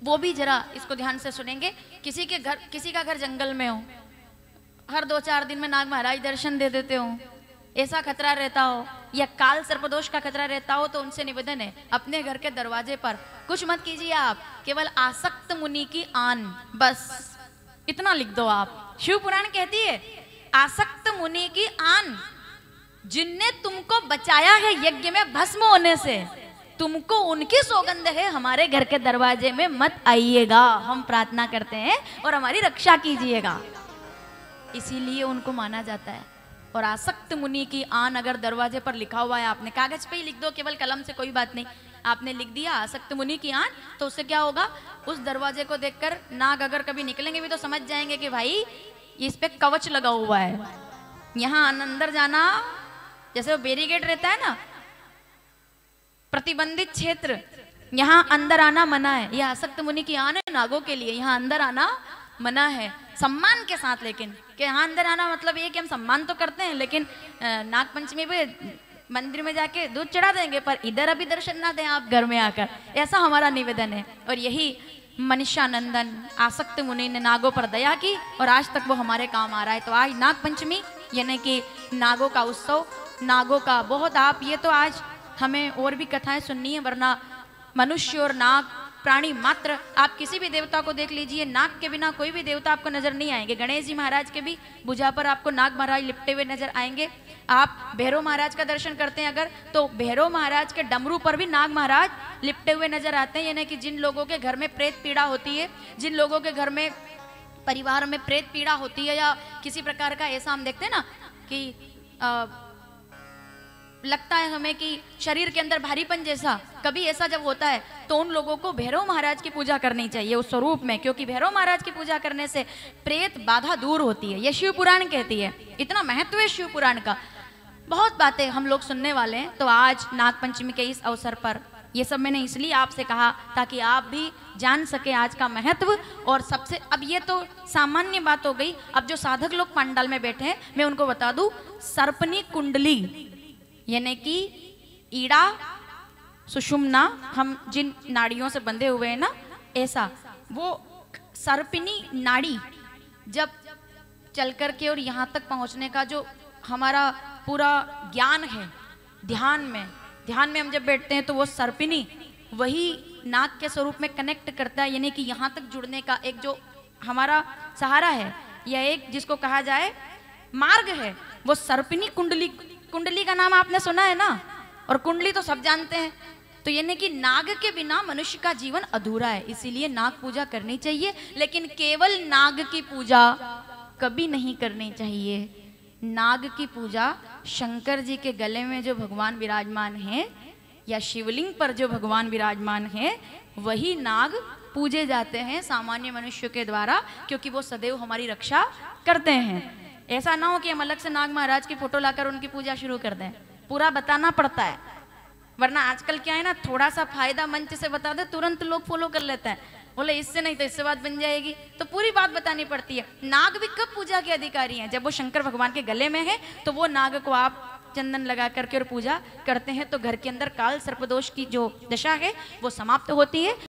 वो भी जरा इसको ध्यान से सुनेंगे। किसी का घर जंगल में हो, हर 2-4 दिन में नाग महाराज दर्शन दे देते हो, ऐसा खतरा रहता हो या काल सर्पदोष का खतरा रहता हो, तो उनसे निवेदन है अपने घर के दरवाजे पर कुछ मत कीजिए आप, केवल आसक्त मुनि की आन, बस इतना लिख दो आप। शिव पुराण कहती है आसक्त मुनि की आन, जिनने तुमको बचाया है यज्ञ में भस्म होने से, तुमको उनकी सौगंध है, हमारे घर के दरवाजे में मत आइएगा, हम प्रार्थना करते हैं और हमारी रक्षा कीजिएगा, इसीलिए उनको माना जाता है। और आसक्त मुनि की आन अगर दरवाजे पर लिखा हुआ है, आपने कागज पे ही लिख दो, केवल कलम से, कोई बात नहीं, आपने लिख दिया आसक्त मुनि की आन, तो उससे क्या होगा, उस दरवाजे को देखकर नाग अगर कभी निकलेंगे भी तो समझ जाएंगे कि भाई इस पे कवच लगा हुआ है, यहाँ अंदर जाना, जैसे वो बैरिकेड रहता है ना, प्रतिबंधित क्षेत्र, यहाँ अंदर आना मना है, यह आसक्त मुनि की आन है नागों के लिए, यहाँ अंदर आना मना है, सम्मान के साथ। लेकिन कि यहाँ अंदर आना मतलब ये कि हम सम्मान तो करते हैं, लेकिन नाग पंचमी पे मंदिर में जाके दूध चढ़ा देंगे, पर इधर अभी दर्शन ना दें आप घर में आकर, ऐसा हमारा निवेदन है। और यही मनीषानंदन आसक्त मुनि ने नागों पर दया की और आज तक वो हमारे काम आ रहा है। तो आज नाग पंचमी यानी कि नागों का उत्सव, नागों का बहुत, आप ये तो आज हमें और भी कथाएं सुननी है, वरना मनुष्य और नाग प्राणी मात्र, आप किसी भी देवता को देख लीजिए, नाग के बिना कोई भी देवता आपको नजर नहीं आएंगे। गणेश जी महाराज के भी भुजा पर आपको नाग महाराज लिपटे हुए नजर आएंगे। आप भैरव महाराज का दर्शन करते हैं अगर, तो भैरव महाराज के डमरू पर भी नाग महाराज लिपटे हुए नजर आते हैं। यानी कि जिन लोगों के घर में प्रेत पीड़ा होती है, जिन लोगों के घर में परिवार में प्रेत पीड़ा होती है, या किसी प्रकार का ऐसा हम देखते हैं ना कि लगता है हमें कि शरीर के अंदर भारीपन जैसा, कभी ऐसा जब होता है तो उन लोगों को भैरव महाराज की पूजा करनी चाहिए उस स्वरूप में, क्योंकि भैरव महाराज की पूजा करने से प्रेत बाधा दूर होती है। यह शिव पुराण कहती है, इतना महत्व है शिव पुराण का। बहुत बातें हम लोग सुनने वाले हैं। तो आज नाग पंचमी के इस अवसर पर ये सब मैंने इसलिए आपसे कहा ताकि आप भी जान सके आज का महत्व। और सबसे, अब ये तो सामान्य बात हो गई, अब जो साधक लोग पंडाल में बैठे हैं मैं उनको बता दूं, सर्पनी कुंडली यानी कि ईड़ा सुषुम्ना, हम जिन नाड़ियों से बंधे हुए हैं ना, ऐसा वो सर्पिनी नाड़ी जब चल कर के और यहाँ तक पहुँचने का जो हमारा पूरा ज्ञान है, ध्यान में हम जब बैठते हैं तो वो सर्पिनी वही नाग के स्वरूप में कनेक्ट करता है, यानी कि यहाँ तक जुड़ने का एक जो हमारा सहारा है, यह एक जिसको कहा जाए मार्ग है, वो सर्पिनी कुंडली। कुंडली का नाम आपने सुना है ना, और कुंडली तो सब जानते हैं। तो यानी कि नाग के बिना मनुष्य का जीवन अधूरा है, इसीलिए नाग पूजा करनी चाहिए, लेकिन केवल नाग की पूजा कभी नहीं करनी चाहिए। नाग की पूजा शंकर जी के गले में जो भगवान विराजमान हैं या शिवलिंग पर जो भगवान विराजमान हैं, वही नाग पूजे जाते हैं सामान्य मनुष्य के द्वारा, क्योंकि वो सदैव हमारी रक्षा करते हैं। ऐसा ना हो कि हम अलग से नाग महाराज की फोटो लाकर उनकी पूजा शुरू कर दें, पूरा बताना पड़ता है, वरना आजकल क्या है ना, थोड़ा सा फायदा मंच से बता दे तुरंत लोग फॉलो कर लेते हैं, बोले इससे नहीं तो इससे बात बन जाएगी, तो पूरी बात बतानी पड़ती है। नाग भी कब पूजा के अधिकारी हैं, जब वो शंकर भगवान के गले में है, तो वो नाग को आप चंदन लगा करके और पूजा करते हैं, तो घर के अंदर काल सर्पदोष की जो दशा है वो समाप्त होती है।